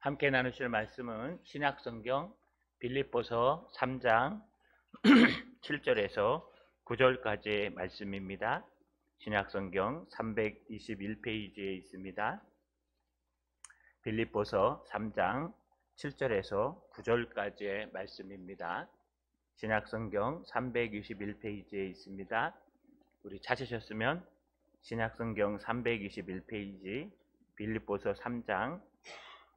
함께 나누실 말씀은 신약성경 빌립보서 3장 7절에서 9절까지의 말씀입니다. 신약성경 321페이지에 있습니다. 빌립보서 3장 7절에서 9절까지의 말씀입니다. 신약성경 321페이지에 있습니다. 우리 찾으셨으면 신약성경 321페이지 빌립보서 3장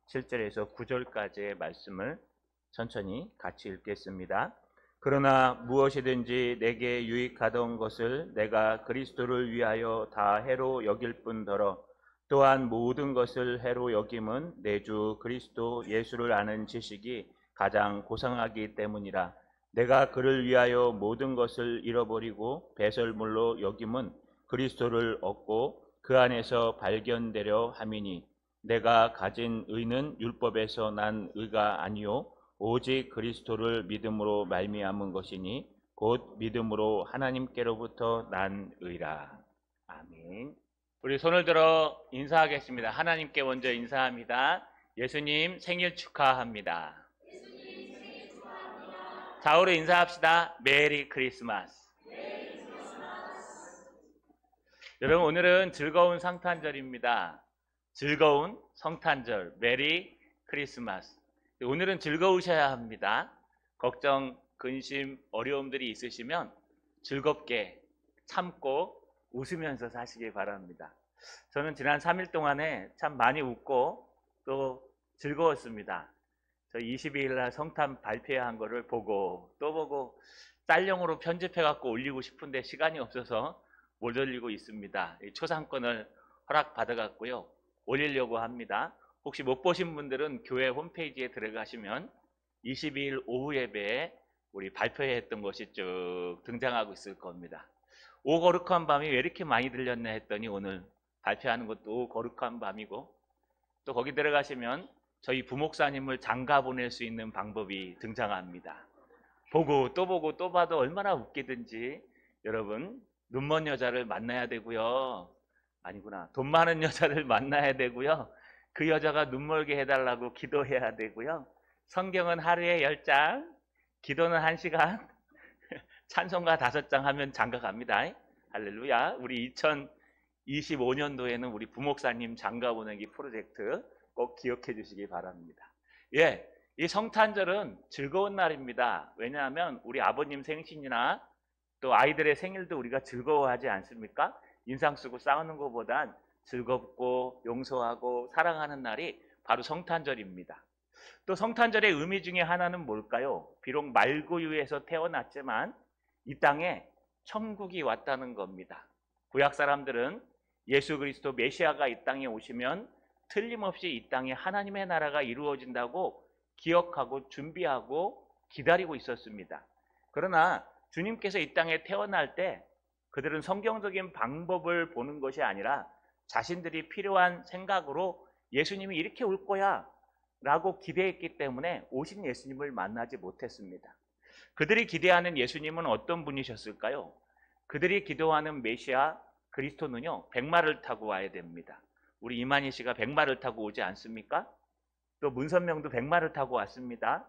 7절에서 9절까지의 말씀을 천천히 같이 읽겠습니다. 그러나 무엇이든지 내게 유익하던 것을 내가 그리스도를 위하여 다 해로 여길 뿐더러 또한 모든 것을 해로 여김은 내 주 그리스도 예수를 아는 지식이 가장 고상하기 때문이라. 내가 그를 위하여 모든 것을 잃어버리고 배설물로 여김은 그리스도를 얻고 그 안에서 발견되려 함이니 내가 가진 의는 율법에서 난 의가 아니요 오직 그리스도를 믿음으로 말미암은 것이니 곧 믿음으로 하나님께로부터 난 의라. 아멘. 우리 손을 들어 인사하겠습니다. 하나님께 먼저 인사합니다. 예수님 생일 축하합니다. 자, 우리 인사합시다. 메리 크리스마스. 여러분, 오늘은 즐거운 성탄절입니다. 즐거운 성탄절, 메리 크리스마스. 오늘은 즐거우셔야 합니다. 걱정, 근심, 어려움들이 있으시면 즐겁게 참고 웃으면서 사시기 바랍니다. 저는 지난 3일 동안에 참 많이 웃고 또 즐거웠습니다. 저 22일 날 성탄 발표한 거를 보고 또 보고 짤용으로 편집해 갖고 올리고 싶은데 시간이 없어서 못 올리고 있습니다. 초상권을 허락받아 갖고요 올리려고 합니다. 혹시 못 보신 분들은 교회 홈페이지에 들어가시면 22일 오후 예배에 우리 발표했던 것이 쭉 등장하고 있을 겁니다. 오 거룩한 밤이 왜 이렇게 많이 들렸나 했더니 오늘 발표하는 것도 오 거룩한 밤이고 또 거기 들어가시면 저희 부목사님을 장가 보낼 수 있는 방법이 등장합니다. 보고 또 봐도 얼마나 웃기든지 여러분 눈먼 여자를 만나야 되고요. 아니구나. 돈 많은 여자를 만나야 되고요. 그 여자가 눈멀게 해달라고 기도해야 되고요. 성경은 하루에 10장, 기도는 1시간, 찬송가 5장 하면 장가 갑니다. 할렐루야. 우리 2025년도에는 우리 부목사님 장가 보내기 프로젝트 꼭 기억해 주시기 바랍니다. 예, 이 성탄절은 즐거운 날입니다. 왜냐하면 우리 아버님 생신이나 또 아이들의 생일도 우리가 즐거워하지 않습니까? 인상 쓰고 싸우는 것보단 즐겁고 용서하고 사랑하는 날이 바로 성탄절입니다. 또 성탄절의 의미 중에 하나는 뭘까요? 비록 말구유에서 태어났지만 이 땅에 천국이 왔다는 겁니다. 구약 사람들은 예수 그리스도 메시아가 이 땅에 오시면 틀림없이 이 땅에 하나님의 나라가 이루어진다고 기억하고 준비하고 기다리고 있었습니다. 그러나 주님께서 이 땅에 태어날 때 그들은 성경적인 방법을 보는 것이 아니라 자신들이 필요한 생각으로 예수님이 이렇게 올 거야 라고 기대했기 때문에 오신 예수님을 만나지 못했습니다. 그들이 기대하는 예수님은 어떤 분이셨을까요? 그들이 기도하는 메시아 그리스도는요 백마를 타고 와야 됩니다. 우리 이만희 씨가 백마를 타고 오지 않습니까? 또 문선명도 백마를 타고 왔습니다.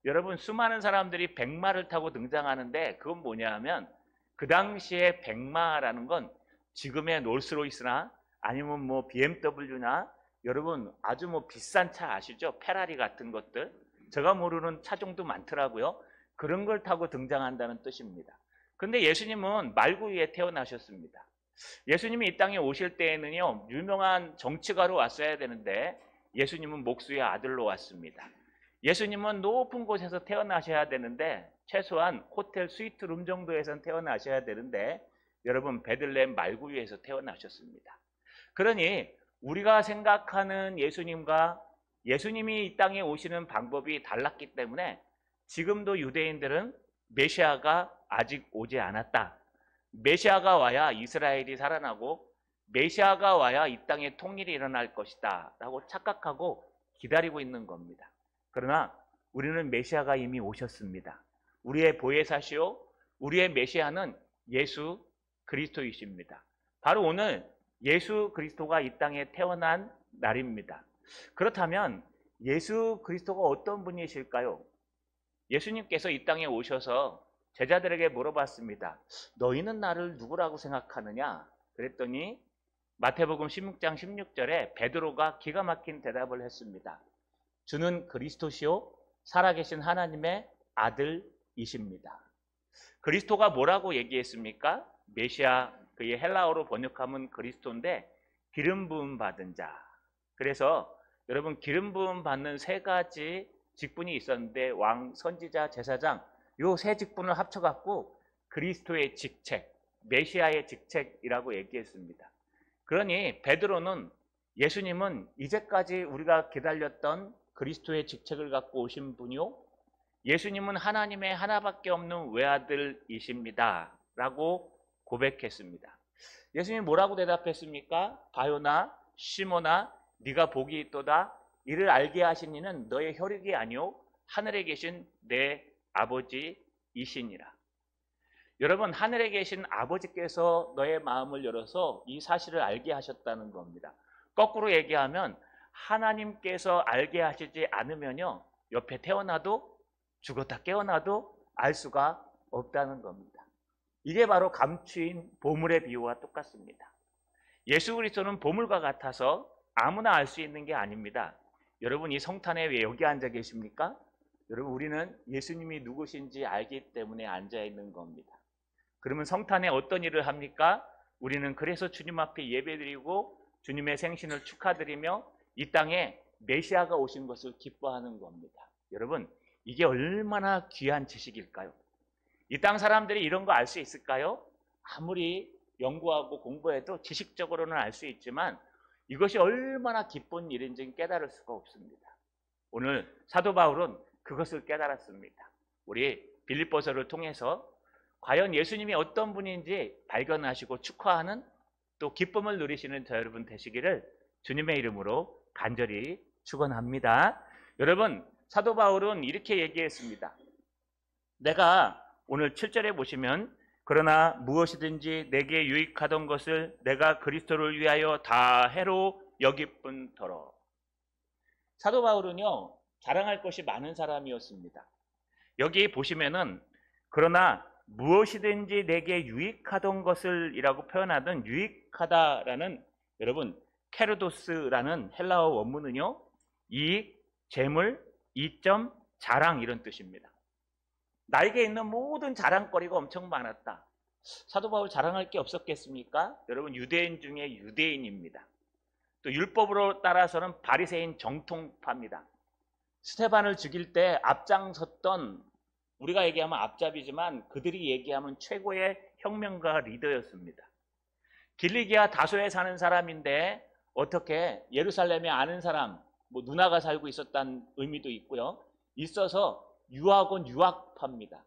여러분 수많은 사람들이 백마를 타고 등장하는데 그건 뭐냐 하면 그 당시에 백마라는 건 지금의 롤스로이스나 아니면 뭐 BMW나 여러분 아주 뭐 비싼 차 아시죠? 페라리 같은 것들 제가 모르는 차종도 많더라고요. 그런 걸 타고 등장한다는 뜻입니다. 근데 예수님은 말구 위에 태어나셨습니다. 예수님이 이 땅에 오실 때에는요 유명한 정치가로 왔어야 되는데 예수님은 목수의 아들로 왔습니다. 예수님은 높은 곳에서 태어나셔야 되는데 최소한 호텔 스위트룸 정도에선 태어나셔야 되는데 여러분 베들레헴 말구 위에서 태어나셨습니다. 그러니 우리가 생각하는 예수님과 예수님이 이 땅에 오시는 방법이 달랐기 때문에 지금도 유대인들은 메시아가 아직 오지 않았다. 메시아가 와야 이스라엘이 살아나고 메시아가 와야 이 땅에 통일이 일어날 것이다 라고 착각하고 기다리고 있는 겁니다. 그러나 우리는 메시아가 이미 오셨습니다. 우리의 보혜사시요 우리의 메시아는 예수 그리스도이십니다. 바로 오늘 예수 그리스도가 이 땅에 태어난 날입니다. 그렇다면 예수 그리스도가 어떤 분이실까요? 예수님께서 이 땅에 오셔서 제자들에게 물어봤습니다. 너희는 나를 누구라고 생각하느냐? 그랬더니 마태복음 16장 16절에 베드로가 기가 막힌 대답을 했습니다. 주는 그리스도시요 살아계신 하나님의 아들이십니다. 그리스도가 뭐라고 얘기했습니까? 메시아, 그의 헬라어로 번역하면 그리스도인데 기름 부음 받은 자. 그래서 여러분 기름 부음 받는 세 가지 직분이 있었는데 왕, 선지자, 제사장 요 세 직분을 합쳐갖고 그리스도의 직책, 메시아의 직책이라고 얘기했습니다. 그러니 베드로는 예수님은 이제까지 우리가 기다렸던 그리스도의 직책을 갖고 오신 분이요, 예수님은 하나님의 하나밖에 없는 외아들이십니다 라고 고백했습니다. 예수님이 뭐라고 대답했습니까? 바요나 시몬아 네가 복이 있도다. 이를 알게 하신 이는 너의 혈육이 아니요 하늘에 계신 내 아버지이시니라. 여러분, 하늘에 계신 아버지께서 너의 마음을 열어서 이 사실을 알게 하셨다는 겁니다. 거꾸로 얘기하면 하나님께서 알게 하시지 않으면요, 옆에 태어나도 죽었다 깨어나도 알 수가 없다는 겁니다. 이게 바로 감추인 보물의 비유와 똑같습니다. 예수 그리스도는 보물과 같아서 아무나 알 수 있는 게 아닙니다. 여러분, 이 성탄에 왜 여기 앉아 계십니까? 여러분, 우리는 예수님이 누구신지 알기 때문에 앉아 있는 겁니다. 그러면 성탄에 어떤 일을 합니까? 우리는 그래서 주님 앞에 예배드리고 주님의 생신을 축하드리며 이 땅에 메시아가 오신 것을 기뻐하는 겁니다. 여러분, 이게 얼마나 귀한 지식일까요? 이 땅 사람들이 이런 거 알 수 있을까요? 아무리 연구하고 공부해도 지식적으로는 알 수 있지만 이것이 얼마나 기쁜 일인지 깨달을 수가 없습니다. 오늘 사도 바울은 그것을 깨달았습니다. 우리 빌립보서를 통해서 과연 예수님이 어떤 분인지 발견하시고 축하하는, 또 기쁨을 누리시는 저 여러분 되시기를 주님의 이름으로 간절히 축원합니다. 여러분, 사도 바울은 이렇게 얘기했습니다. 내가 오늘 7절에 보시면 그러나 무엇이든지 내게 유익하던 것을 내가 그리스도를 위하여 다 해로 여길 뿐더러. 사도 바울은요, 자랑할 것이 많은 사람이었습니다. 여기 보시면은 그러나 무엇이든지 내게 유익하던 것을 이라고 표현하던 유익하다라는, 여러분, 케르도스라는 헬라어 원문은요, 이익, 재물, 이점, 자랑 이런 뜻입니다. 나에게 있는 모든 자랑거리가 엄청 많았다. 사도 바울 자랑할 게 없었겠습니까? 여러분, 유대인 중에 유대인입니다. 또 율법으로 따라서는 바리새인 정통파입니다. 스테반을 죽일 때 앞장섰던, 우리가 얘기하면 앞잡이지만 그들이 얘기하면 최고의 혁명가 리더였습니다. 길리기아 다소에 사는 사람인데 어떻게 예루살렘에 아는 사람, 뭐 누나가 살고 있었다는 의미도 있고요. 있어서 유학원 유학파입니다.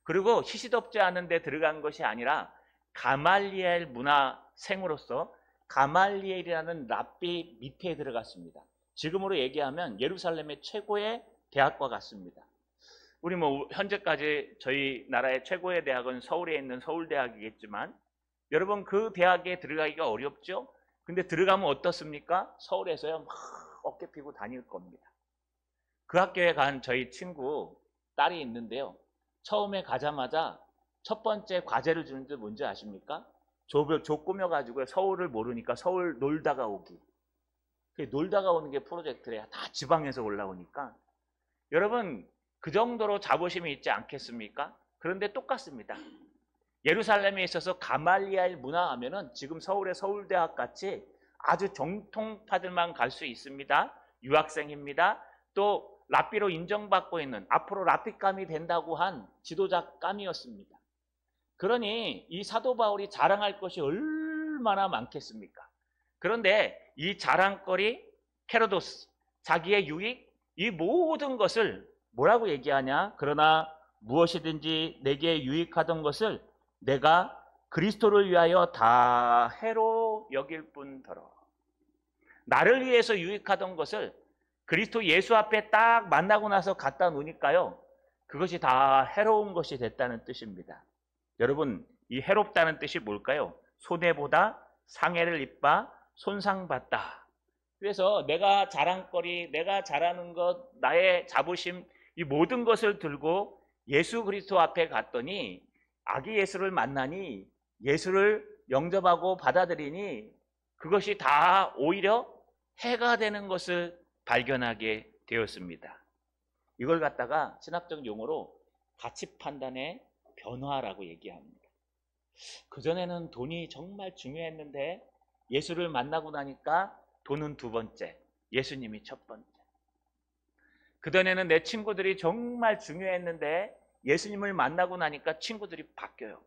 그리고 시시덥지 않은 데 들어간 것이 아니라 가말리엘 문화생으로서 가말리엘이라는 랍비 밑에 들어갔습니다. 지금으로 얘기하면 예루살렘의 최고의 대학과 같습니다. 우리 뭐 현재까지 저희 나라의 최고의 대학은 서울에 있는 서울대학이겠지만 여러분, 그 대학에 들어가기가 어렵죠? 근데 들어가면 어떻습니까? 서울에서요 막 어깨 피고 다닐 겁니다. 그 학교에 간 저희 친구 딸이 있는데요, 처음에 가자마자 첫 번째 과제를 주는데 뭔지 아십니까? 조 꾸며가지고 서울을 모르니까 서울 놀다가 오기. 놀다가 오는 게 프로젝트래요. 다 지방에서 올라오니까. 여러분, 그 정도로 자부심이 있지 않겠습니까? 그런데 똑같습니다. 예루살렘에 있어서 가말리엘 문화하면은 지금 서울의 서울대학 같이 아주 정통파들만 갈 수 있습니다. 유학생입니다. 또 랍비로 인정받고 있는, 앞으로 랍비감이 된다고 한 지도자감이었습니다. 그러니 이 사도 바울이 자랑할 것이 얼마나 많겠습니까? 그런데 이 자랑거리, 케로도스, 자기의 유익, 이 모든 것을 뭐라고 얘기하냐? 그러나 무엇이든지 내게 유익하던 것을 내가 그리스도를 위하여 다 해로 여길 뿐더러. 나를 위해서 유익하던 것을 그리스도 예수 앞에 딱 만나고 나서 갖다 놓으니까요, 그것이 다 해로운 것이 됐다는 뜻입니다. 여러분, 이 해롭다는 뜻이 뭘까요? 손해보다 상해를 입바 손상받다. 그래서 내가 자랑거리, 내가 잘하는 것, 나의 자부심, 이 모든 것을 들고 예수 그리스도 앞에 갔더니 아기 예수를 만나니 예수를 영접하고 받아들이니 그것이 다 오히려 해가 되는 것을 발견하게 되었습니다. 이걸 갖다가 신학적 용어로 가치 판단의 변화라고 얘기합니다. 그전에는 돈이 정말 중요했는데 예수를 만나고 나니까 돈은 두 번째, 예수님이 첫 번째. 그전에는 내 친구들이 정말 중요했는데 예수님을 만나고 나니까 친구들이 바뀌어요.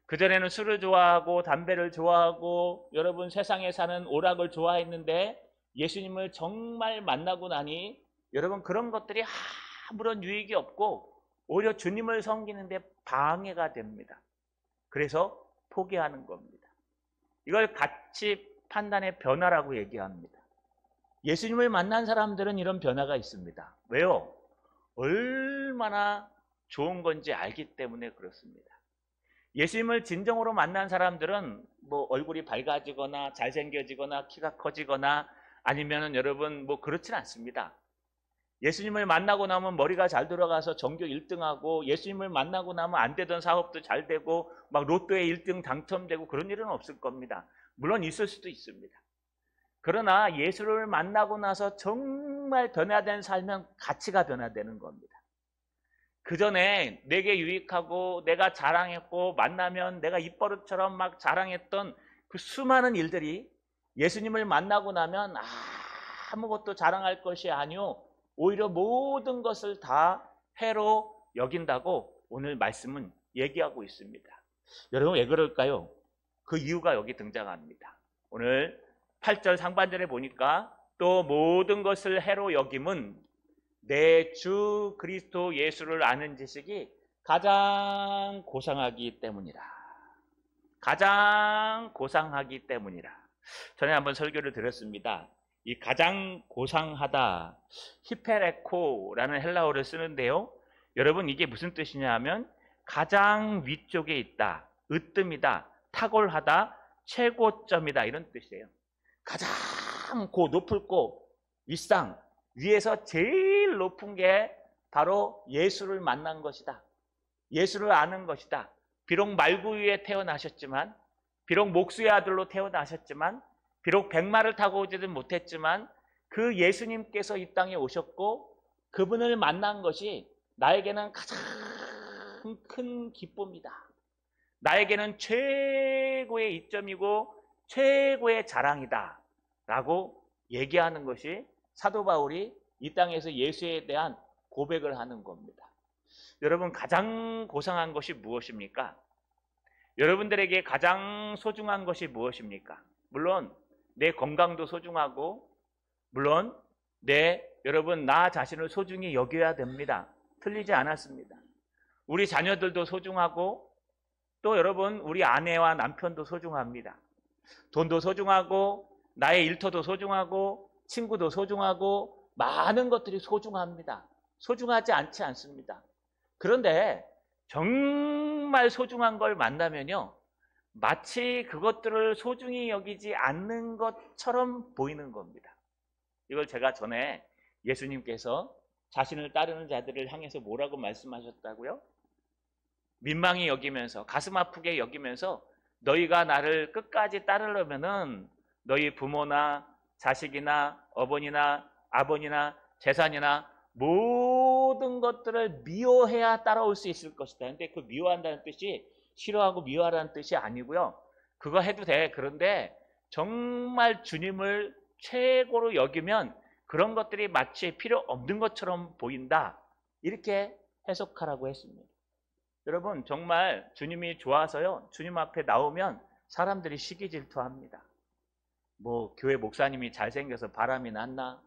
그전에는 술을 좋아하고 담배를 좋아하고 여러분 세상에 사는 오락을 좋아했는데 예수님을 정말 만나고 나니 여러분 그런 것들이 아무런 유익이 없고 오히려 주님을 섬기는데 방해가 됩니다. 그래서 포기하는 겁니다. 이걸 가치 판단의 변화라고 얘기합니다. 예수님을 만난 사람들은 이런 변화가 있습니다. 왜요? 얼마나 좋은 건지 알기 때문에 그렇습니다. 예수님을 진정으로 만난 사람들은 뭐 얼굴이 밝아지거나 잘생겨지거나 키가 커지거나 아니면은 여러분 뭐 그렇진 않습니다. 예수님을 만나고 나면 머리가 잘 돌아가서 전교 1등하고 예수님을 만나고 나면 안 되던 사업도 잘 되고 막 로또에 1등 당첨되고 그런 일은 없을 겁니다. 물론 있을 수도 있습니다. 그러나 예수를 만나고 나서 정말 변화된 삶은 가치가 변화되는 겁니다. 그 전에 내게 유익하고 내가 자랑했고 만나면 내가 입버릇처럼 막 자랑했던 그 수많은 일들이 예수님을 만나고 나면 아무것도 자랑할 것이 아니오 오히려 모든 것을 다 해로 여긴다고 오늘 말씀은 얘기하고 있습니다. 여러분 왜 그럴까요? 그 이유가 여기 등장합니다. 오늘 8절 상반절에 보니까 또 모든 것을 해로 여김은 내 주 그리스도 예수를 아는 지식이 가장 고상하기 때문이라. 가장 고상하기 때문이라. 전에 한번 설교를 드렸습니다. 이 가장 고상하다, 히페레코라는 헬라어를 쓰는데요. 여러분 이게 무슨 뜻이냐 하면 가장 위쪽에 있다, 으뜸이다, 탁월하다, 최고점이다 이런 뜻이에요. 가장 높고 윗상, 위에서 제일 높은 게 바로 예수를 만난 것이다. 예수를 아는 것이다. 비록 말구유에 태어나셨지만, 비록 목수의 아들로 태어나셨지만, 비록 백마를 타고 오지는 못했지만 그 예수님께서 이 땅에 오셨고 그분을 만난 것이 나에게는 가장 큰 기쁨이다. 나에게는 최고의 이점이고 최고의 자랑이다. 라고 얘기하는 것이 사도 바울이 이 땅에서 예수에 대한 고백을 하는 겁니다. 여러분 가장 고상한 것이 무엇입니까? 여러분들에게 가장 소중한 것이 무엇입니까? 물론 내 건강도 소중하고 물론 여러분 나 자신을 소중히 여겨야 됩니다. 틀리지 않았습니다. 우리 자녀들도 소중하고 또 여러분 우리 아내와 남편도 소중합니다. 돈도 소중하고 나의 일터도 소중하고 친구도 소중하고 많은 것들이 소중합니다. 소중하지 않지 않습니다. 그런데 정말 소중한 걸 만나면요 마치 그것들을 소중히 여기지 않는 것처럼 보이는 겁니다. 이걸 제가 전에 예수님께서 자신을 따르는 자들을 향해서 뭐라고 말씀하셨다고요? 민망히 여기면서 가슴 아프게 여기면서 너희가 나를 끝까지 따르려면은 너희 부모나 자식이나 어머니나 아버지나 재산이나 모든 것들을 미워해야 따라올 수 있을 것이다. 근데 그 미워한다는 뜻이 싫어하고 미워하라는 뜻이 아니고요. 그거 해도 돼. 그런데 정말 주님을 최고로 여기면 그런 것들이 마치 필요 없는 것처럼 보인다. 이렇게 해석하라고 했습니다. 여러분 정말 주님이 좋아서요. 주님 앞에 나오면 사람들이 시기 질투합니다. 뭐 교회 목사님이 잘생겨서 바람이 났나?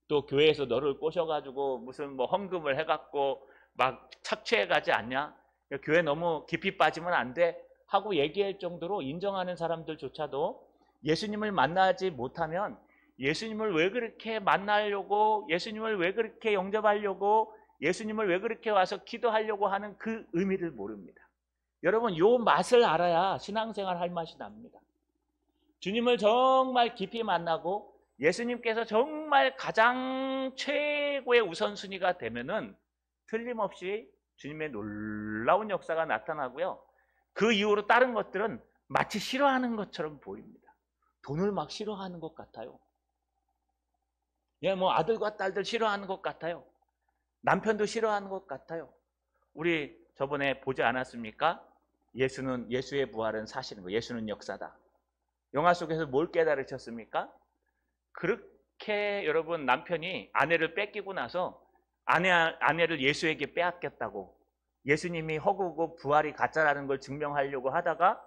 또 교회에서 너를 꼬셔가지고 무슨 뭐 헌금을 해갖고 막 착취해가지 않냐? 교회 너무 깊이 빠지면 안 돼 하고 얘기할 정도로 인정하는 사람들조차도 예수님을 만나지 못하면 예수님을 왜 그렇게 만나려고 예수님을 왜 그렇게 영접하려고 예수님을 왜 그렇게 와서 기도하려고 하는 그 의미를 모릅니다. 여러분 요 맛을 알아야 신앙생활 할 맛이 납니다. 주님을 정말 깊이 만나고 예수님께서 정말 가장 최고의 우선순위가 되면은 틀림없이 주님의 놀라운 역사가 나타나고요. 그 이후로 다른 것들은 마치 싫어하는 것처럼 보입니다. 돈을 막 싫어하는 것 같아요. 예, 뭐 아들과 딸들 싫어하는 것 같아요. 남편도 싫어하는 것 같아요. 우리 저번에 보지 않았습니까? 예수의 부활은 사실인 거. 예수는 역사다. 영화 속에서 뭘 깨달으셨습니까? 그렇게 여러분 남편이 아내를 뺏기고 나서 아내를 예수에게 빼앗겼다고 예수님이 허구고 부활이 가짜라는 걸 증명하려고 하다가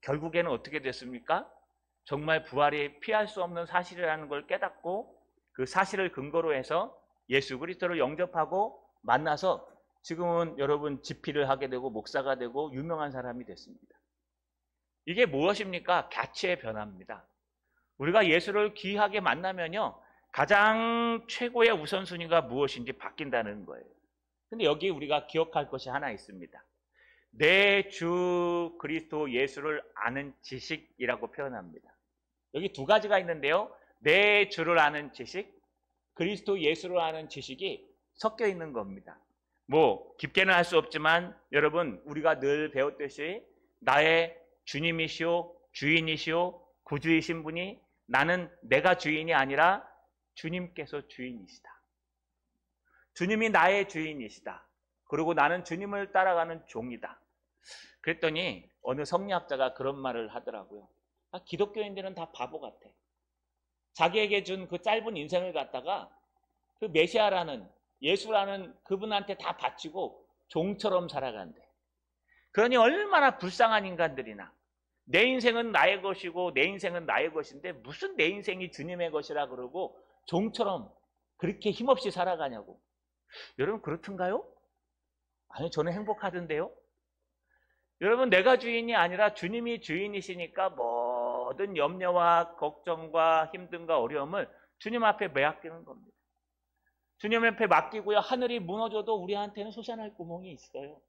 결국에는 어떻게 됐습니까? 정말 부활이 피할 수 없는 사실이라는 걸 깨닫고 그 사실을 근거로 해서 예수 그리스도를 영접하고 만나서 지금은 여러분 집필을 하게 되고 목사가 되고 유명한 사람이 됐습니다. 이게 무엇입니까? 가치의 변화입니다. 우리가 예수를 귀하게 만나면요, 가장 최고의 우선순위가 무엇인지 바뀐다는 거예요. 근데 여기 우리가 기억할 것이 하나 있습니다. 내 주 그리스도 예수를 아는 지식이라고 표현합니다. 여기 두 가지가 있는데요. 내 주를 아는 지식, 그리스도 예수를 아는 지식이 섞여 있는 겁니다. 뭐 깊게는 할 수 없지만 여러분 우리가 늘 배웠듯이 나의 주님이시오 주인이시오 구주이신 분이 나는 내가 주인이 아니라 주님께서 주인이시다. 주님이 나의 주인이시다. 그리고 나는 주님을 따라가는 종이다. 그랬더니 어느 성리학자가 그런 말을 하더라고요. 기독교인들은 다 바보 같아. 자기에게 준 그 짧은 인생을 갖다가 그 메시아라는 예수라는 그분한테 다 바치고 종처럼 살아간대. 그러니 얼마나 불쌍한 인간들이나. 내 인생은 나의 것이고 내 인생은 나의 것인데 무슨 내 인생이 주님의 것이라 그러고 종처럼 그렇게 힘없이 살아가냐고. 여러분 그렇던가요? 아니 저는 행복하던데요. 여러분 내가 주인이 아니라 주님이 주인이시니까 모든 염려와 걱정과 힘듦과 어려움을 주님 앞에 매맡기는 겁니다. 주님 앞에 맡기고요. 하늘이 무너져도 우리한테는 솟아날 구멍이 있어요.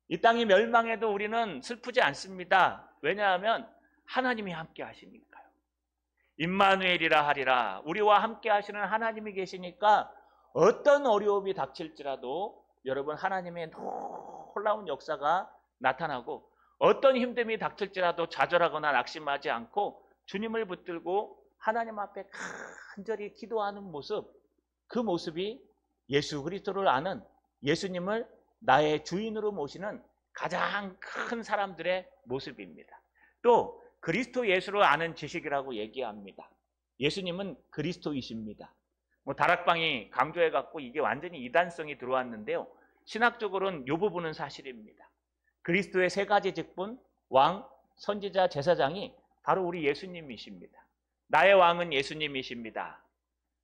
이 땅이 멸망해도 우리는 슬프지 않습니다. 왜냐하면 하나님이 함께 하시니까요. 임마누엘이라 하리라. 우리와 함께 하시는 하나님이 계시니까 어떤 어려움이 닥칠지라도 여러분 하나님의 놀라운 역사가 나타나고 어떤 힘듦이 닥칠지라도 좌절하거나 낙심하지 않고 주님을 붙들고 하나님 앞에 간절히 기도하는 모습, 그 모습이 예수 그리스도를 아는 예수님을 나의 주인으로 모시는 가장 큰 사람들의 모습입니다. 또 그리스도 예수를 아는 지식이라고 얘기합니다. 예수님은 그리스도이십니다. 뭐 다락방이 강조해갖고 이게 완전히 이단성이 들어왔는데요. 신학적으로는 이 부분은 사실입니다. 그리스도의 세 가지 직분, 왕, 선지자, 제사장이 바로 우리 예수님이십니다. 나의 왕은 예수님이십니다.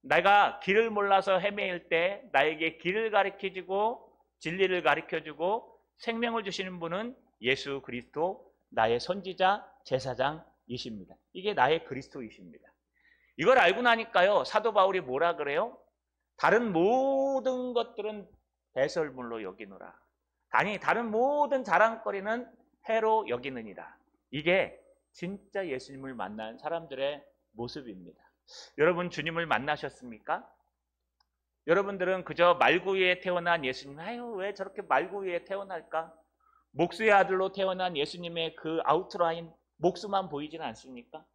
내가 길을 몰라서 헤매일 때 나에게 길을 가르쳐주고 진리를 가르쳐주고 생명을 주시는 분은 예수 그리스도 나의 선지자 제사장이십니다. 이게 나의 그리스도이십니다. 이걸 알고 나니까요. 사도 바울이 뭐라 그래요? 다른 모든 것들은 배설물로 여기노라. 아니 다른 모든 자랑거리는 해로 여기느니라. 이게 진짜 예수님을 만난 사람들의 모습입니다. 여러분 주님을 만나셨습니까? 여러분들은 그저 말구이에 태어난 예수님, 아유 왜 저렇게 말구이에 태어날까? 목수의 아들로 태어난 예수님의 그 아우트라인 목수만 보이진 않습니까?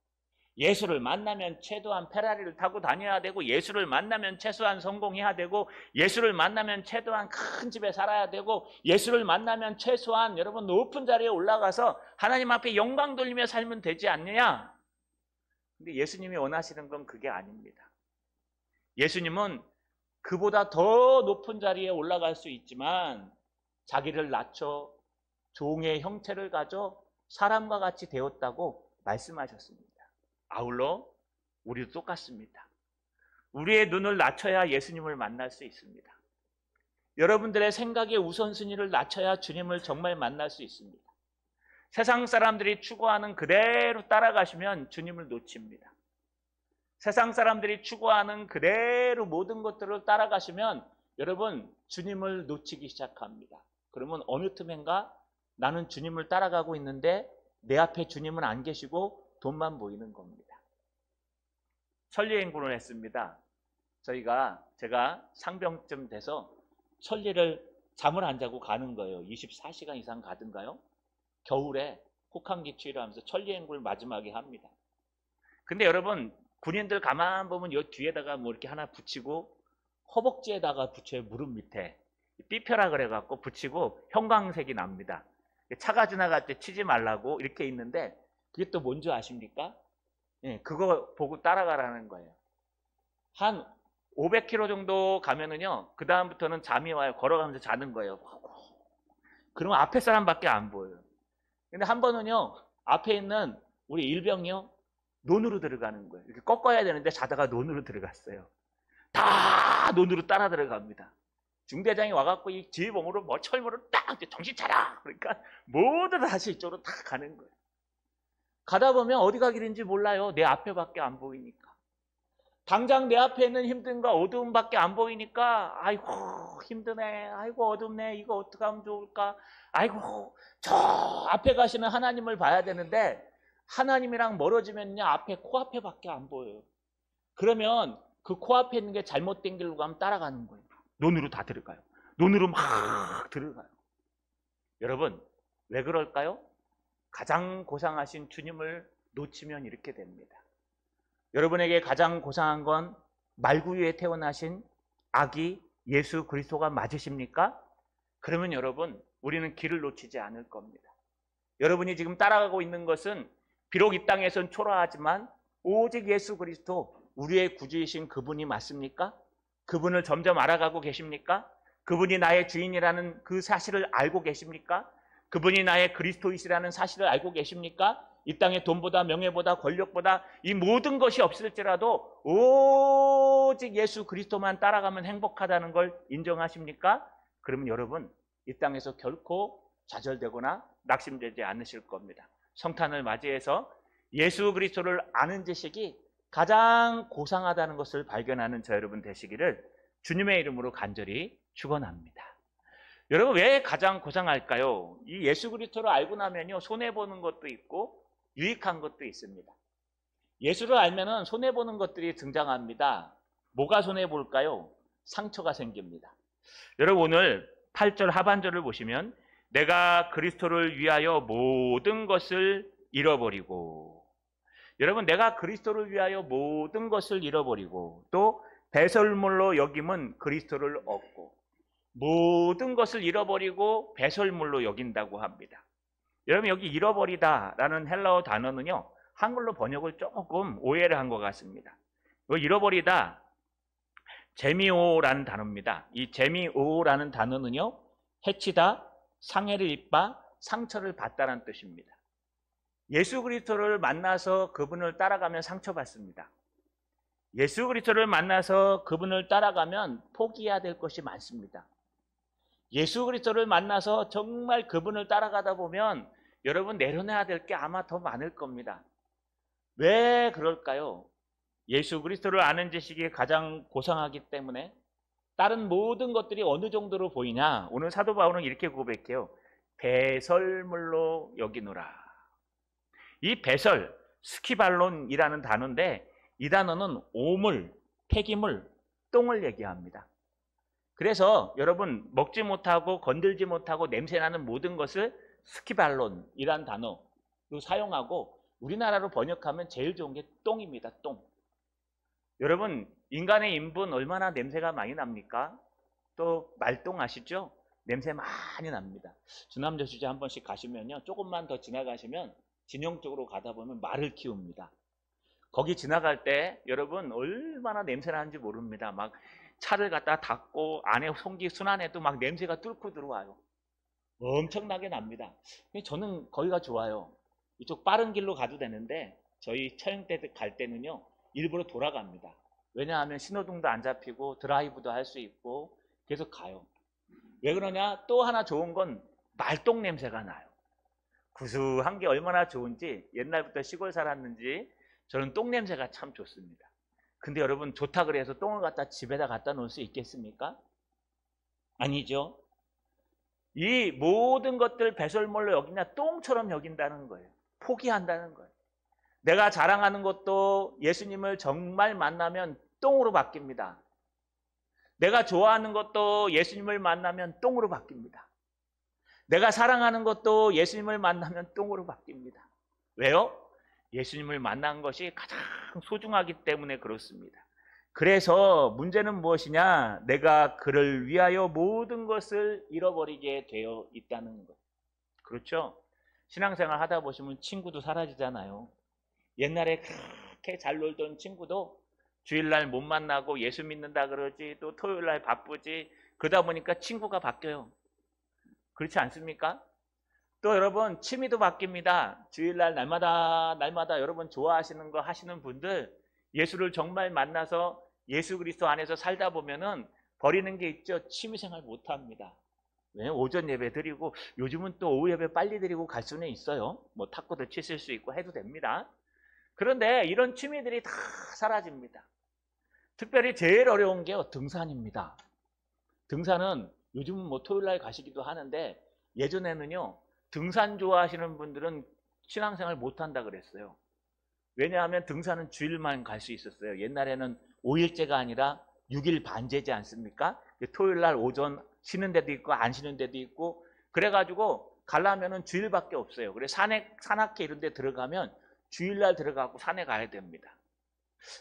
예수를 만나면 최소한 페라리를 타고 다녀야 되고 예수를 만나면 최소한 성공해야 되고 예수를 만나면 최소한 큰 집에 살아야 되고 예수를 만나면 최소한 여러분 높은 자리에 올라가서 하나님 앞에 영광 돌리며 살면 되지 않느냐? 근데 예수님이 원하시는 건 그게 아닙니다. 예수님은 그보다 더 높은 자리에 올라갈 수 있지만 자기를 낮춰 종의 형체를 가져 사람과 같이 되었다고 말씀하셨습니다. 아울러 우리도 똑같습니다. 우리의 눈을 낮춰야 예수님을 만날 수 있습니다. 여러분들의 생각의 우선순위를 낮춰야 주님을 정말 만날 수 있습니다. 세상 사람들이 추구하는 그대로 따라가시면 주님을 놓칩니다. 세상 사람들이 추구하는 그대로 모든 것들을 따라가시면 여러분 주님을 놓치기 시작합니다. 그러면 어느 틈엔가 나는 주님을 따라가고 있는데 내 앞에 주님은 안 계시고 돈만 보이는 겁니다. 천리행군을 했습니다. 제가 상병쯤 돼서 천리를 잠을 안 자고 가는 거예요. 24시간 이상 가든가요? 겨울에 혹한기 추위를 하면서 천리행군을 마지막에 합니다. 근데 여러분, 군인들 가만 보면 요 뒤에다가 뭐 이렇게 하나 붙이고 허벅지에다가 붙여요. 무릎 밑에 삐펴라 그래갖고 붙이고 형광색이 납니다. 차가 지나갈 때 치지 말라고 이렇게 있는데, 그게 또 뭔지 아십니까? 예, 그거 보고 따라가라는 거예요. 한 500km 정도 가면은요, 그 다음부터는 잠이 와요. 걸어가면서 자는 거예요. 그러면 앞에 사람밖에 안 보여요. 근데 한 번은요, 앞에 있는 우리 일병이요, 논으로 들어가는 거예요. 이렇게 꺾어야 되는데 자다가 논으로 들어갔어요. 다 논으로 따라 들어갑니다. 중대장이 와갖고 이 지휘봉으로 뭐 철문을 딱 정신 차려! 그러니까 모두 다시 이쪽으로 딱 가는 거예요. 가다 보면 어디가 길인지 몰라요. 내 앞에밖에 안 보이니까. 당장 내 앞에 있는 힘듦과 어두움밖에 안 보이니까, 아이고 힘드네, 아이고 어둡네, 이거 어떻게 하면 좋을까, 아이고 저 앞에 가시는 하나님을 봐야 되는데 하나님이랑 멀어지면요, 앞에 코앞에밖에 안 보여요. 그러면 그 코앞에 있는 게 잘못된 길로 가면 따라가는 거예요. 논으로 다 들어가요. 논으로 막 들어가요. 여러분, 왜 그럴까요? 가장 고상하신 주님을 놓치면 이렇게 됩니다. 여러분에게 가장 고상한 건 말구유에 태어나신 아기 예수 그리스도가 맞으십니까? 그러면 여러분, 우리는 길을 놓치지 않을 겁니다. 여러분이 지금 따라가고 있는 것은 비록 이 땅에선 초라하지만 오직 예수 그리스도, 우리의 구주이신 그분이 맞습니까? 그분을 점점 알아가고 계십니까? 그분이 나의 주인이라는 그 사실을 알고 계십니까? 그분이 나의 그리스도이시라는 사실을 알고 계십니까? 이 땅에 돈보다 명예보다 권력보다 이 모든 것이 없을지라도 오직 예수 그리스도만 따라가면 행복하다는 걸 인정하십니까? 그러면 여러분, 이 땅에서 결코 좌절되거나 낙심되지 않으실 겁니다. 성탄을 맞이해서 예수 그리스도를 아는 지식이 가장 고상하다는 것을 발견하는 저 여러분 되시기를 주님의 이름으로 간절히 축원합니다. 여러분, 왜 가장 고상할까요? 이 예수 그리스도를 알고 나면요, 손해보는 것도 있고 유익한 것도 있습니다. 예수를 알면은 손해보는 것들이 등장합니다. 뭐가 손해볼까요? 상처가 생깁니다. 여러분, 오늘 8절 하반절을 보시면 내가 그리스도를 위하여 모든 것을 잃어버리고, 여러분, 내가 그리스도를 위하여 모든 것을 잃어버리고 또 배설물로 여김은 그리스도를 얻고, 모든 것을 잃어버리고 배설물로 여긴다고 합니다. 여러분, 여기 잃어버리다라는 헬라어 단어는요, 한글로 번역을 조금 오해를 한 것 같습니다. 잃어버리다, 제미오라는 단어입니다. 이 제미오라는 단어는요, 해치다, 상해를 입다, 상처를 받다라는 뜻입니다. 예수 그리스도를 만나서 그분을 따라가면 상처받습니다. 예수 그리스도를 만나서 그분을 따라가면 포기해야 될 것이 많습니다. 예수 그리스도를 만나서 정말 그분을 따라가다 보면 여러분, 내려놔야 될 게 아마 더 많을 겁니다. 왜 그럴까요? 예수 그리스도를 아는 지식이 가장 고상하기 때문에. 다른 모든 것들이 어느 정도로 보이냐? 오늘 사도 바울은 이렇게 고백해요. 배설물로 여기노라. 이 배설, 스키발론이라는 단어인데 이 단어는 오물, 폐기물, 똥을 얘기합니다. 그래서 여러분, 먹지 못하고 건들지 못하고 냄새나는 모든 것을 스키발론이라는 단어로 사용하고 우리나라로 번역하면 제일 좋은 게 똥입니다. 똥. 여러분, 인간의 인분 얼마나 냄새가 많이 납니까? 또 말똥 아시죠? 냄새 많이 납니다. 주남저수지 한 번씩 가시면요, 조금만 더 지나가시면 진영 쪽으로 가다 보면 말을 키웁니다. 거기 지나갈 때 여러분 얼마나 냄새 나는지 모릅니다. 막 차를 갖다 닫고 안에 송기 순환해도 막 냄새가 뚫고 들어와요. 엄청나게 납니다. 저는 거기가 좋아요. 이쪽 빠른 길로 가도 되는데 저희 처형대 갈 때는요, 일부러 돌아갑니다. 왜냐하면 신호등도 안 잡히고 드라이브도 할 수 있고 계속 가요. 왜 그러냐? 또 하나 좋은 건 말똥 냄새가 나요. 구수한 게 얼마나 좋은지, 옛날부터 시골 살았는지 저는 똥 냄새가 참 좋습니다. 근데 여러분, 좋다 그래서 똥을 갖다 집에다 갖다 놓을 수 있겠습니까? 아니죠. 이 모든 것들 배설물로 여기냐 똥처럼 여긴다는 거예요. 포기한다는 거예요. 내가 자랑하는 것도 예수님을 정말 만나면 똥으로 바뀝니다. 내가 좋아하는 것도 예수님을 만나면 똥으로 바뀝니다. 내가 사랑하는 것도 예수님을 만나면 똥으로 바뀝니다. 왜요? 예수님을 만난 것이 가장 소중하기 때문에 그렇습니다. 그래서 문제는 무엇이냐? 내가 그를 위하여 모든 것을 잃어버리게 되어 있다는 것. 그렇죠? 신앙생활 하다 보시면 친구도 사라지잖아요. 옛날에 그렇게 잘 놀던 친구도 주일날 못 만나고 예수 믿는다 그러지, 또 토요일날 바쁘지, 그러다 보니까 친구가 바뀌어요. 그렇지 않습니까? 또 여러분 취미도 바뀝니다. 주일날 날마다 여러분 좋아하시는 거 하시는 분들, 예수를 정말 만나서 예수 그리스도 안에서 살다 보면은 버리는 게 있죠. 취미생활 못합니다. 왜냐면 오전 예배 드리고, 요즘은 또 오후 예배 빨리 드리고 갈 수는 있어요. 뭐 탁구도 치실 수 있고 해도 됩니다. 그런데 이런 취미들이 다 사라집니다. 특별히 제일 어려운 게 등산입니다. 등산은 요즘은 뭐 토요일날 가시기도 하는데, 예전에는요 등산 좋아하시는 분들은 신앙생활 못한다 그랬어요. 왜냐하면 등산은 주일만 갈 수 있었어요. 옛날에는 5일제가 아니라 6일 반제지 않습니까? 토요일날 오전 쉬는 데도 있고 안 쉬는 데도 있고, 그래가지고 가려면은 주일밖에 없어요. 그래서 산악회 이런 데 들어가면 주일날 들어가고 산에 가야 됩니다.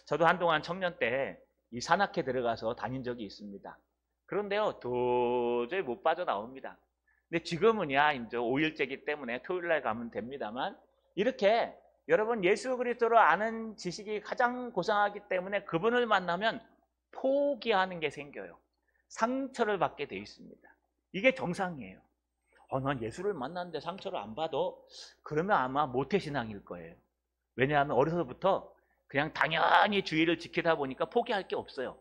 저도 한동안 청년 때 이 산악회 들어가서 다닌 적이 있습니다. 그런데요 도저히 못 빠져나옵니다. 근데 지금은야 이제 5일제기 때문에 토요일날 가면 됩니다만, 이렇게 여러분 예수 그리스도를 아는 지식이 가장 고상하기 때문에 그분을 만나면 포기하는 게 생겨요. 상처를 받게 돼 있습니다. 이게 정상이에요. 난 예수를 만났는데 상처를 안 받아? 그러면 아마 모태신앙일 거예요. 왜냐하면 어려서부터 그냥 당연히 주의를 지키다 보니까 포기할 게 없어요.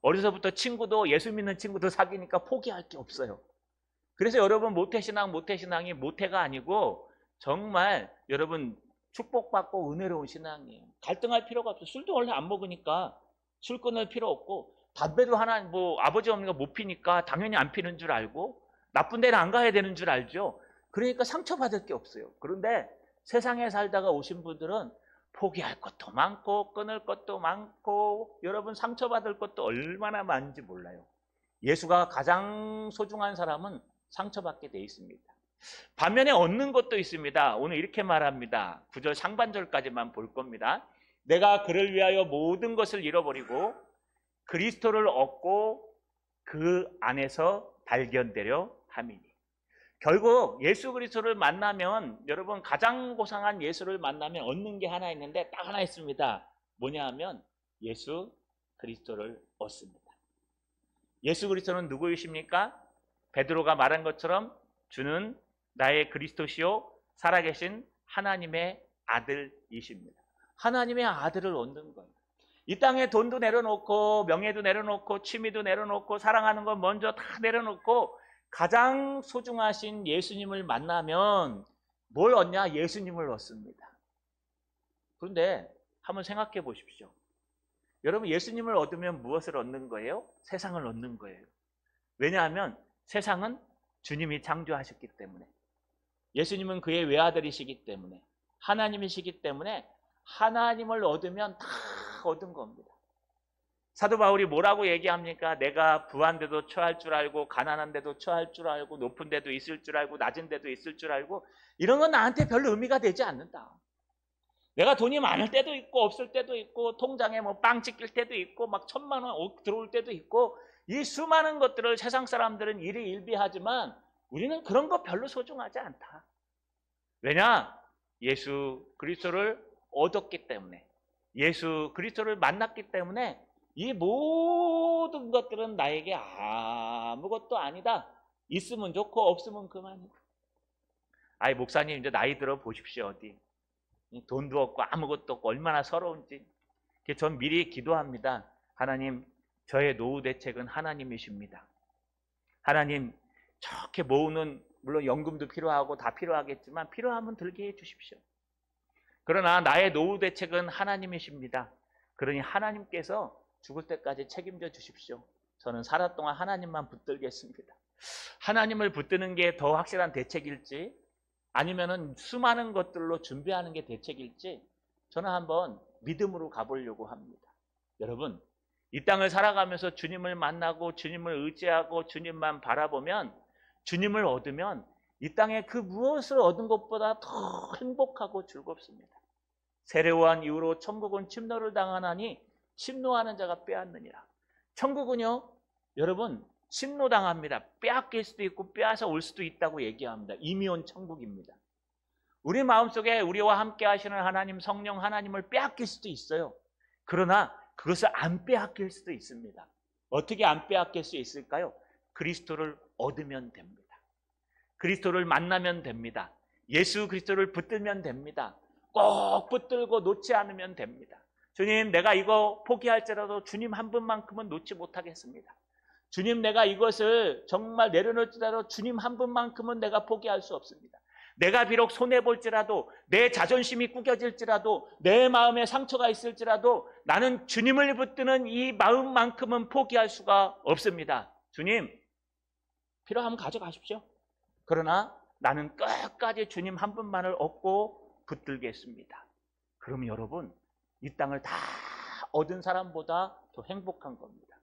어려서부터 친구도, 예수 믿는 친구도 사귀니까 포기할 게 없어요. 그래서 여러분 모태신앙이 모태가 아니고 정말 여러분 축복받고 은혜로운 신앙이에요. 갈등할 필요가 없어요. 술도 원래 안 먹으니까 술 끊을 필요 없고, 담배도 하나 뭐 아버지 어머니가 못 피니까 당연히 안 피는 줄 알고, 나쁜 데는 안 가야 되는 줄 알죠. 그러니까 상처받을 게 없어요. 그런데 세상에 살다가 오신 분들은 포기할 것도 많고 끊을 것도 많고, 여러분 상처받을 것도 얼마나 많은지 몰라요. 예수가 가장 소중한 사람은 상처받게 돼 있습니다. 반면에 얻는 것도 있습니다. 오늘 이렇게 말합니다. 9절 상반절까지만 볼 겁니다. 내가 그를 위하여 모든 것을 잃어버리고 그리스도를 얻고 그 안에서 발견되려 함이니. 결국 예수 그리스도를 만나면, 여러분 가장 고상한 예수를 만나면 얻는 게 하나 있는데 딱 하나 있습니다. 뭐냐 하면 예수 그리스도를 얻습니다. 예수 그리스도는 누구이십니까? 베드로가 말한 것처럼 주는 나의 그리스도시요 살아계신 하나님의 아들이십니다. 하나님의 아들을 얻는 거예요. 이 땅에 돈도 내려놓고 명예도 내려놓고 취미도 내려놓고 사랑하는 건 먼저 다 내려놓고 가장 소중하신 예수님을 만나면 뭘 얻냐? 예수님을 얻습니다. 그런데 한번 생각해 보십시오. 여러분 예수님을 얻으면 무엇을 얻는 거예요? 세상을 얻는 거예요. 왜냐하면 세상은 주님이 창조하셨기 때문에, 예수님은 그의 외아들이시기 때문에, 하나님이시기 때문에 하나님을 얻으면 다 얻은 겁니다. 사도 바울이 뭐라고 얘기합니까? 내가 부한 데도 처할 줄 알고, 가난한 데도 처할 줄 알고, 높은 데도 있을 줄 알고, 낮은 데도 있을 줄 알고, 이런 건 나한테 별 의미가 되지 않는다. 내가 돈이 많을 때도 있고 없을 때도 있고, 통장에 뭐 빵 찍힐 때도 있고, 막 1,000만 원 들어올 때도 있고, 이 수많은 것들을 세상 사람들은 일희일비하지만 우리는 그런 거 별로 소중하지 않다. 왜냐? 예수 그리스도를 얻었기 때문에, 예수 그리스도를 만났기 때문에 이 모든 것들은 나에게 아무것도 아니다. 있으면 좋고 없으면 그만이다. 아이 목사님 이제 나이 들어 보십시오. 어디 돈도 없고 아무것도 없고 얼마나 서러운지. 전 미리 기도합니다. 하나님, 저의 노후 대책은 하나님이십니다. 하나님, 저렇게 모으는, 물론 연금도 필요하고 다 필요하겠지만 필요하면 들게 해주십시오. 그러나 나의 노후 대책은 하나님이십니다. 그러니 하나님께서 죽을 때까지 책임져 주십시오. 저는 살아 동안 하나님만 붙들겠습니다. 하나님을 붙드는 게 더 확실한 대책일지, 아니면은 수많은 것들로 준비하는 게 대책일지, 저는 한번 믿음으로 가보려고 합니다. 여러분, 이 땅을 살아가면서 주님을 만나고 주님을 의지하고 주님만 바라보면, 주님을 얻으면 이 땅에 그 무엇을 얻은 것보다 더 행복하고 즐겁습니다. 세례요한 이후로 천국은 침노를 당하나니 침노하는 자가 빼앗느니라. 천국은요, 여러분, 침노당합니다. 빼앗길 수도 있고 빼앗아 올 수도 있다고 얘기합니다. 이미 온 천국입니다. 우리 마음속에 우리와 함께 하시는 하나님, 성령 하나님을 빼앗길 수도 있어요. 그러나 그것을 안 빼앗길 수도 있습니다. 어떻게 안 빼앗길 수 있을까요? 그리스도를 얻으면 됩니다. 그리스도를 만나면 됩니다. 예수 그리스도를 붙들면 됩니다. 꼭 붙들고 놓지 않으면 됩니다. 주님, 내가 이거 포기할지라도 주님 한 분만큼은 놓지 못하겠습니다. 주님, 내가 이것을 정말 내려놓을지라도 주님 한 분만큼은 내가 포기할 수 없습니다. 내가 비록 손해볼지라도, 내 자존심이 구겨질지라도, 내 마음에 상처가 있을지라도 나는 주님을 붙드는 이 마음만큼은 포기할 수가 없습니다. 주님, 필요하면 가져가십시오. 그러나 나는 끝까지 주님 한 분만을 얻고 붙들겠습니다. 그러면 여러분, 이 땅을 다 얻은 사람보다 더 행복한 겁니다.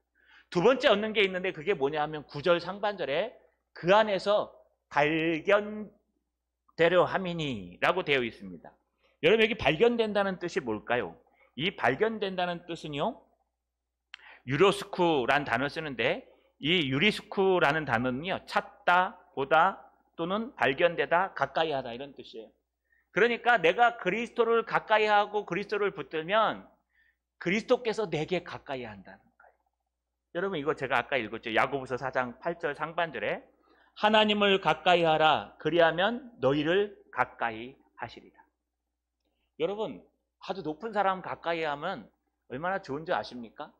두 번째 얻는 게 있는데 그게 뭐냐 하면 9절 상반절에 그 안에서 발견되려 함이니 라고 되어 있습니다. 여러분, 여기 발견된다는 뜻이 뭘까요? 이 발견된다는 뜻은요, 유로스쿠라는 단어를 쓰는데 이 유리스쿠라는 단어는요, 찾다, 보다 또는 발견되다, 가까이 하다 이런 뜻이에요. 그러니까 내가 그리스도를 가까이 하고 그리스도를 붙들면 그리스도께서 내게 가까이 한다는 거예요. 여러분, 이거 제가 아까 읽었죠. 야고보서 4장 8절 상반절에 하나님을 가까이 하라, 그리하면 너희를 가까이 하시리라. 여러분, 아주 높은 사람 가까이 하면 얼마나 좋은지 아십니까?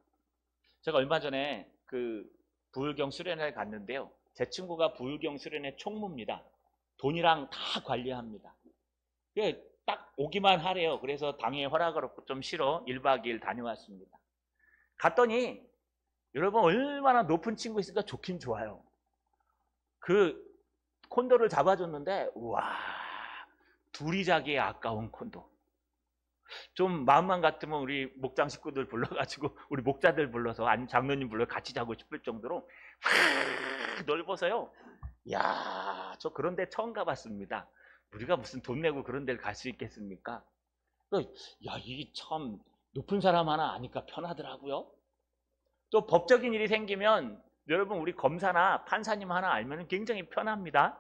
제가 얼마 전에 그 부울경 수련회에 갔는데요, 제 친구가 부울경 수련회 총무입니다. 돈이랑 다 관리합니다. 딱 오기만 하래요. 그래서 당의 허락을 얻고 좀 쉬러 1박 2일 다녀왔습니다. 갔더니 여러분, 얼마나 높은 친구 있으니까 좋긴 좋아요. 그 콘도를 잡아줬는데, 우와, 둘이 자기에 아까운 콘도. 좀 마음만 같으면 우리 목장 식구들 불러가지고 우리 목자들 불러서, 아니 장로님 불러 같이 자고 싶을 정도로 넓어서요. 야, 저 그런 데 처음 가봤습니다. 우리가 무슨 돈 내고 그런 데를 갈 수 있겠습니까? 야, 이게 참 높은 사람 하나 아니까 편하더라고요. 또 법적인 일이 생기면 여러분, 우리 검사나 판사님 하나 알면 굉장히 편합니다.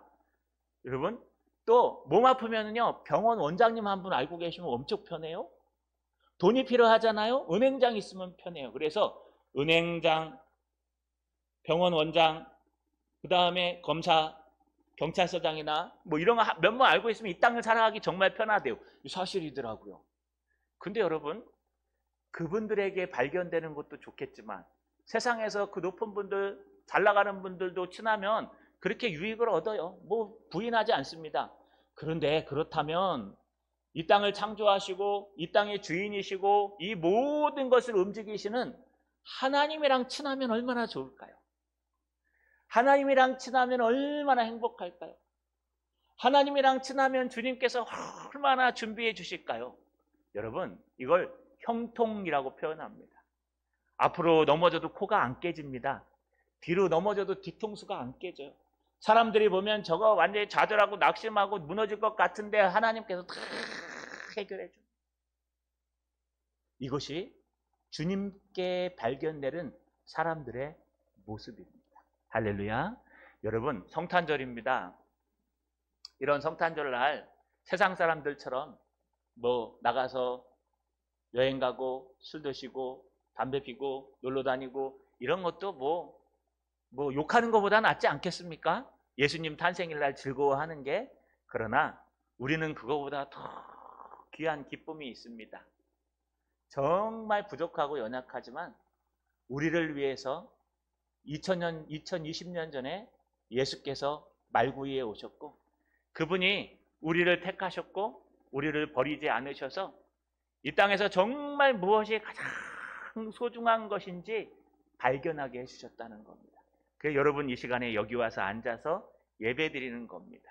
여러분, 또 몸 아프면은요, 병원 원장님 한 분 알고 계시면 엄청 편해요. 돈이 필요하잖아요. 은행장 있으면 편해요. 그래서 은행장, 병원 원장, 그 다음에 검사, 경찰서장이나 뭐 이런 거 몇 번 알고 있으면 이 땅을 살아가기 정말 편하대요. 사실이더라고요. 근데 여러분, 그분들에게 발견되는 것도 좋겠지만 세상에서 그 높은 분들, 잘 나가는 분들도 친하면 그렇게 유익을 얻어요. 뭐 부인하지 않습니다. 그런데 그렇다면 이 땅을 창조하시고 이 땅의 주인이시고 이 모든 것을 움직이시는 하나님이랑 친하면 얼마나 좋을까요? 하나님이랑 친하면 얼마나 행복할까요? 하나님이랑 친하면 주님께서 얼마나 준비해 주실까요? 여러분, 이걸 형통이라고 표현합니다. 앞으로 넘어져도 코가 안 깨집니다. 뒤로 넘어져도 뒤통수가 안 깨져요. 사람들이 보면 저거 완전히 좌절하고 낙심하고 무너질 것 같은데 하나님께서 다 해결해 줍니다. 이것이 주님께 발견되는 사람들의 모습입니다. 할렐루야. 여러분, 성탄절입니다. 이런 성탄절날 세상 사람들처럼 뭐 나가서 여행 가고 술 드시고 담배 피고 놀러 다니고 이런 것도 뭐 욕하는 것보다 낫지 않겠습니까? 예수님 탄생일날 즐거워하는 게. 그러나 우리는 그거보다 더 귀한 기쁨이 있습니다. 정말 부족하고 연약하지만 우리를 위해서 2020년 전에 예수께서 말구이에 오셨고 그분이 우리를 택하셨고 우리를 버리지 않으셔서 이 땅에서 정말 무엇이 가장 소중한 것인지 발견하게 해주셨다는 겁니다. 그래서 여러분 이 시간에 여기 와서 앉아서 예배드리는 겁니다.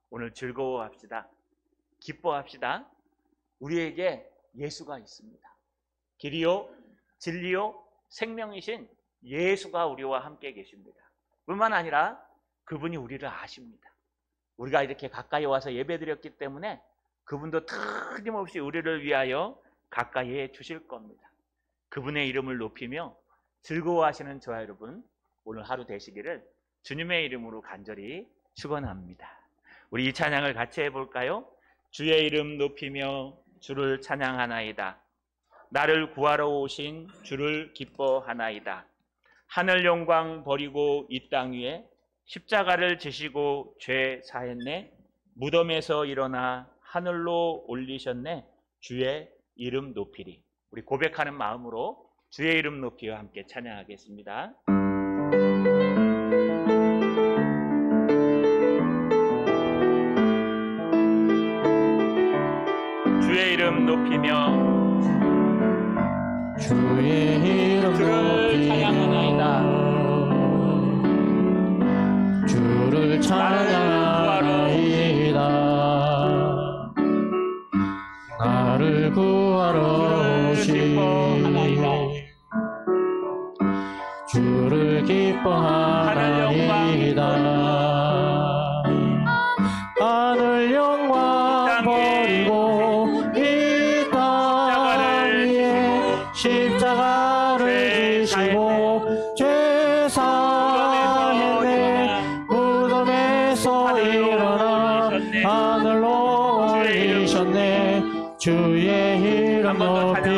오늘 즐거워합시다. 기뻐합시다. 우리에게 예수가 있습니다. 길이요 진리요 생명이신 예수가 우리와 함께 계십니다. 뿐만 아니라 그분이 우리를 아십니다. 우리가 이렇게 가까이 와서 예배드렸기 때문에 그분도 틀림없이 우리를 위하여 가까이에 주실 겁니다. 그분의 이름을 높이며 즐거워하시는 저와 여러분, 오늘 하루 되시기를 주님의 이름으로 간절히 축원합니다. 우리 이 찬양을 같이 해볼까요? 주의 이름 높이며 주를 찬양하나이다. 나를 구하러 오신 주를 기뻐하나이다. 하늘 영광 버리고 이 땅 위에 십자가를 지시고 죄 사했네. 무덤에서 일어나 하늘로 올리셨네. 주의 이름 높이리. 우리 고백하는 마음으로 주의 이름 높이와 함께 찬양하겠습니다. 주의 이름 높이며 주의 이름 주를 찬양하나이다. 주를 찬양하나이다. 나를 구하러 오신 주를 기뻐하나이다. 하늘 영광 버리고 이 땅 위에 십자가를 지시고 죄 사했네. 무덤에서 일어나 하늘로 올리셨네. 주의 이름 높이며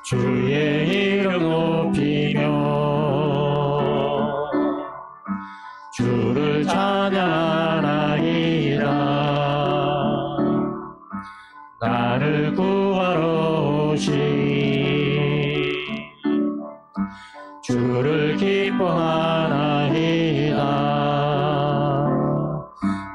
주의 이름 높이며 주를 찬양하나이다. 나를 구하러 오신 주를 기뻐하나이다.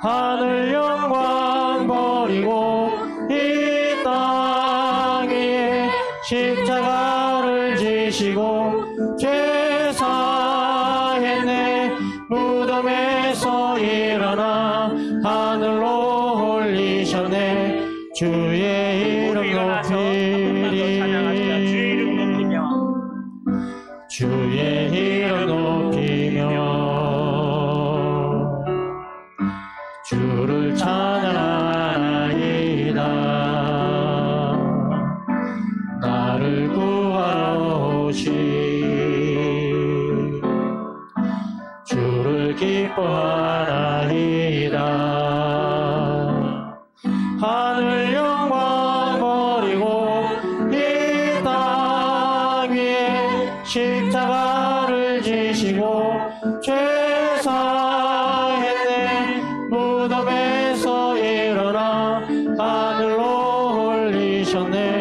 하늘 영광 버리고 이 땅 위에 십자가를 지시고 죄 사했네. 무덤에서 일어나 하늘로 올리셨네. 주의 이름 높이리. 주의 이름 높이며 주를 찬양하나이다. 나를 구하러 오신 주를 기뻐하나이다. 하늘 영광 버리고 이 땅 위에 십자가를 지시고 죄 사했네. 무덤에서 일어나 하늘로 올리셨네.